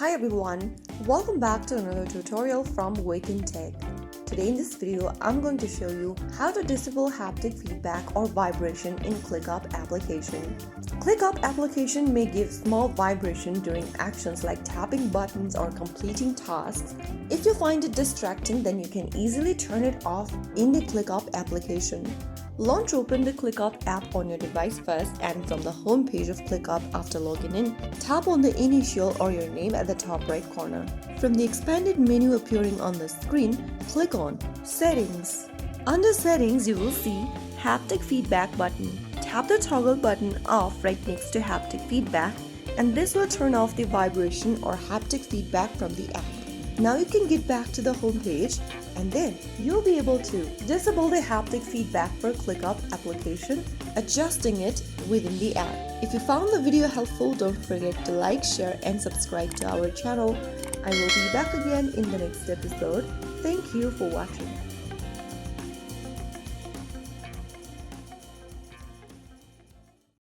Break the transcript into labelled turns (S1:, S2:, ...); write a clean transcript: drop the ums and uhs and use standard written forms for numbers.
S1: Hi everyone, welcome back to another tutorial from Wake&Tech. Today in this video, I'm going to show you how to disable haptic feedback or vibration in ClickUp application. ClickUp application may give small vibration during actions like tapping buttons or completing tasks. If you find it distracting, then you can easily turn it off in the ClickUp application. Launch open the ClickUp app on your device first, and from the home page of ClickUp after logging in, tap on the initial or your name at the top right corner. From the expanded menu appearing on the screen, click on Settings. Under Settings, you will see Haptic Feedback button. Tap the toggle button off right next to Haptic Feedback, and this will turn off the vibration or haptic feedback from the app. Now you can get back to the home page, and then you'll be able to disable the haptic feedback for ClickUp application, adjusting it within the app. If you found the video helpful, don't forget to like, share and subscribe to our channel. I will be back again in the next episode. Thank you for watching.